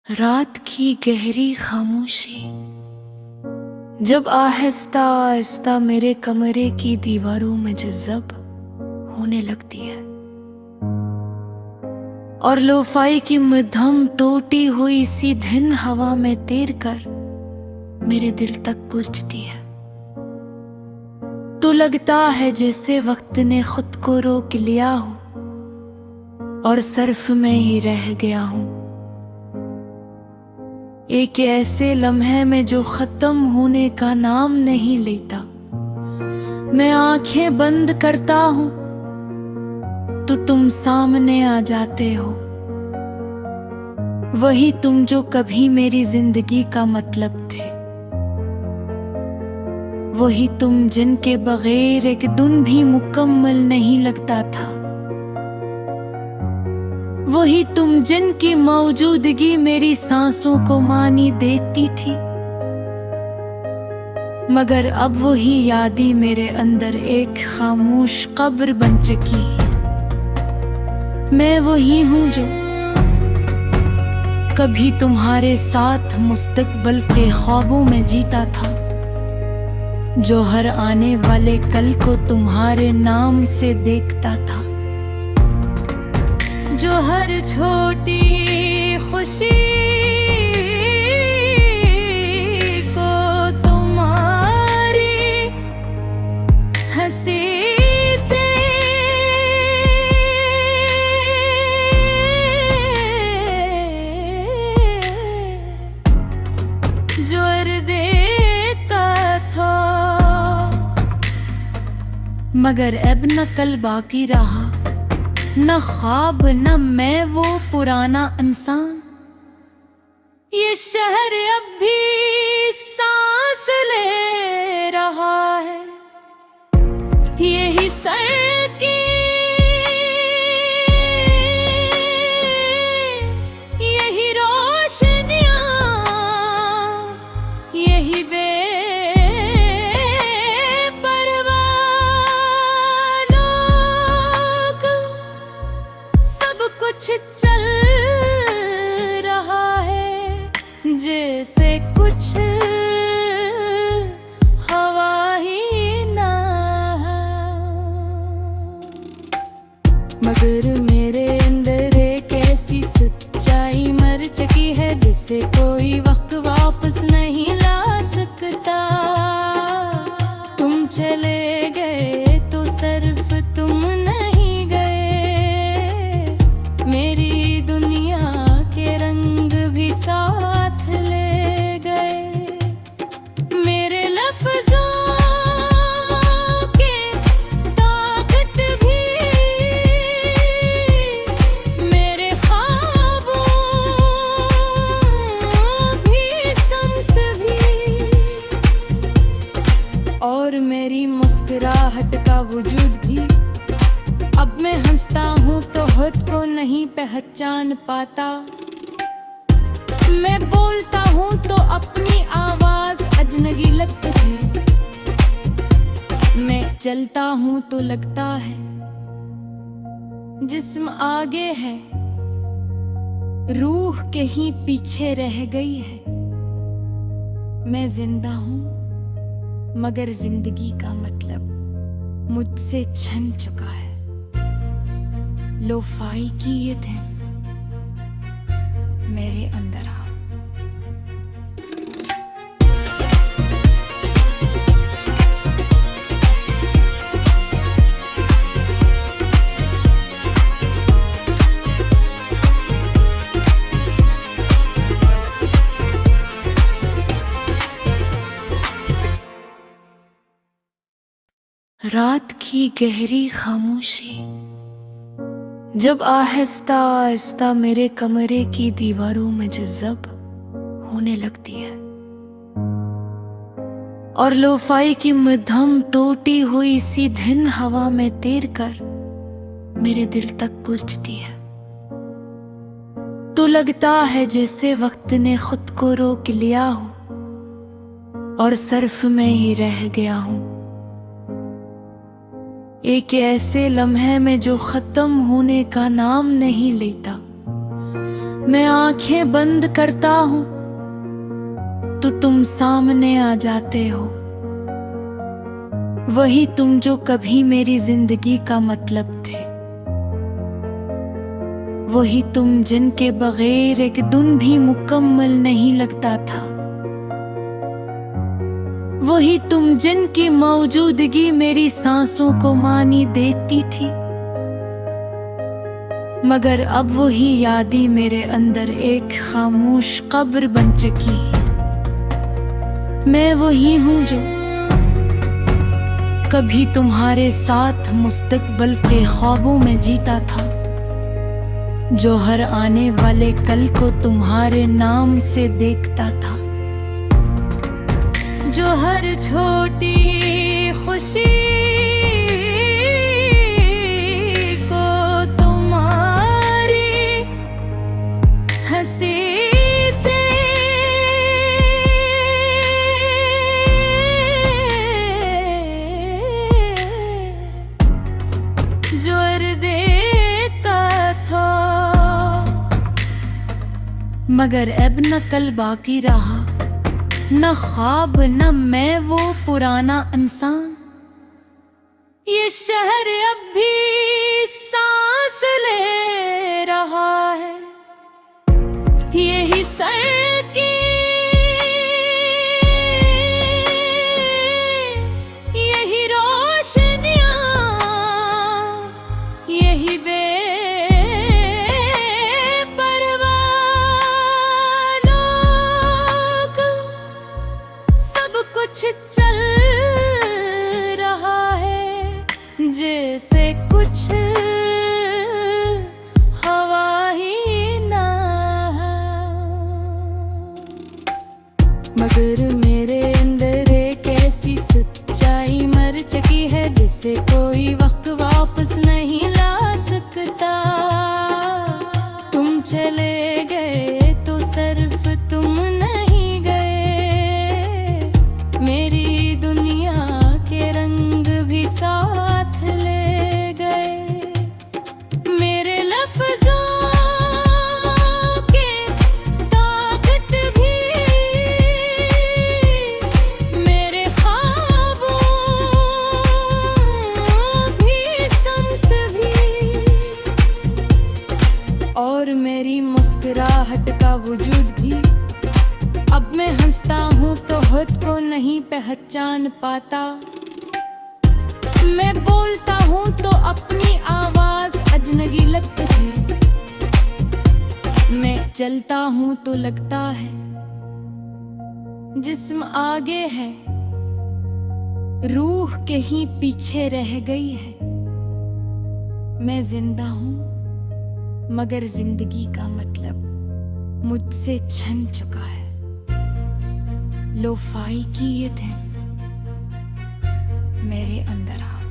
रात की गहरी खामोशी जब आहिस्ता आहिस्ता मेरे कमरे की दीवारों में जज़्ब होने लगती है और लोफाई की मध्यम टूटी हुई सी धिन हवा में तैर कर मेरे दिल तक पहुंचती है, तो लगता है जैसे वक्त ने खुद को रोक लिया हो और सिर्फ मैं ही रह गया हूं, एक ऐसे लम्हे में जो खत्म होने का नाम नहीं लेता। मैं आंखें बंद करता हूं तो तुम सामने आ जाते हो, वही तुम जो कभी मेरी जिंदगी का मतलब थे, वही तुम जिनके बगैर एक दिन भी मुकम्मल नहीं लगता था, वही तुम जिनकी मौजूदगी मेरी सांसों को मानी देती थी। मगर अब वही यादें मेरे अंदर एक खामोश कब्र बन चुकी है। मैं वही हूं जो कभी तुम्हारे साथ मुस्तकबिल के ख्वाबों में जीता था, जो हर आने वाले कल को तुम्हारे नाम से देखता था, जो हर छोटी खुशी को तुम्हारी हंसी से जोड़ देता था। मगर अब न कल बाकी रहा, न ख्वाब न मैं वो पुराना इंसान। ये शहर अब भी सांस ले रहा है, यही सड़कें, यही रोशनियां, यही कुछ चल रहा है जैसे कुछ हवा ही ना मगर मेरे अंदर एक ऐसी सच्चाई मर चुकी है जिसे कोई वक्त वापस नहीं ला सकता। तुम चले गए तो सिर्फ तुम नहीं गए, मेरी दुनिया के रंग भी साथ ले गए, मेरे लफ्जों के ताकत भी, मेरे ख्वाबों भी, समत भी, और मेरी मुस्कुराहट का वजूद भी। अब मैं हंसता हूँ तो खुद को नहीं पहचान पाता, मैं बोलता हूँ तो अपनी आवाज अजनबी लगती है, मैं चलता हूँ तो लगता है जिस्म आगे है, रूह कहीं पीछे रह गई है। मैं जिंदा हूँ मगर जिंदगी का मतलब मुझसे छन चुका है। लोफाई की ये दिन मेरे अंदर आ। रात की गहरी खामोशी जब आहिस्ता आहिस्ता मेरे कमरे की दीवारों में जज़्ब होने लगती है और लोफाई की मध्यम टूटी हुई सी धिन हवा में तैर कर मेरे दिल तक पहुंचती है, तो लगता है जैसे वक्त ने खुद को रोक लिया हो और सिर्फ मैं ही रह गया हूं, एक ऐसे लम्हे में जो खत्म होने का नाम नहीं लेता। मैं आंखें बंद करता हूं तो तुम सामने आ जाते हो। वही तुम जो कभी मेरी जिंदगी का मतलब थे। वही तुम जिनके बगैर एक दिन भी मुकम्मल नहीं लगता था। वही तुम जिनकी मौजूदगी मेरी सांसों को मानी देती थी। मगर अब वही यादें मेरे अंदर एक खामोश कब्र बन चुकी है। मैं वही हूं जो कभी तुम्हारे साथ मुस्तकबिल के ख्वाबों में जीता था, जो हर आने वाले कल को तुम्हारे नाम से देखता था, जो हर छोटी खुशी को तुम्हारी हंसी से जोड़ देता था। मगर अब न कल बाकी रहा, न ख्वाब न मैं वो पुराना इंसान। ये शहर अब भी सांस ले रहा है, यही सड़कें, यही रोशनियां, यही कुछ चल रहा है जैसे कुछ हवा ही ना। मगर मेरे अंदर एक ऐसी सच्चाई मर चुकी है जिसे कोई वक्त वापस नहीं ला सकता। तुम चले गए तो सिर्फ तुम नहीं गए, मेरी दुनिया के रंग भी साथ ले गए। मेरे लफ्जों के ताकत भी, मेरे ख्वाबों भी, समत भी, और मेरी मुस्कुराहट का वजूद भी। अब मैं हंसता हूँ तो खुद को नहीं पहचान पाता। मैं बोलता हूँ तो अपनी आवाज अजनबी लगती है। मैं चलता हूँ तो लगता है जिस्म आगे है, रूह कहीं पीछे रह गई है। मैं जिंदा हूँ मगर जिंदगी का मतलब मुझसे छन चुका है। लोफाई की ये दिन मेरे अंदर आ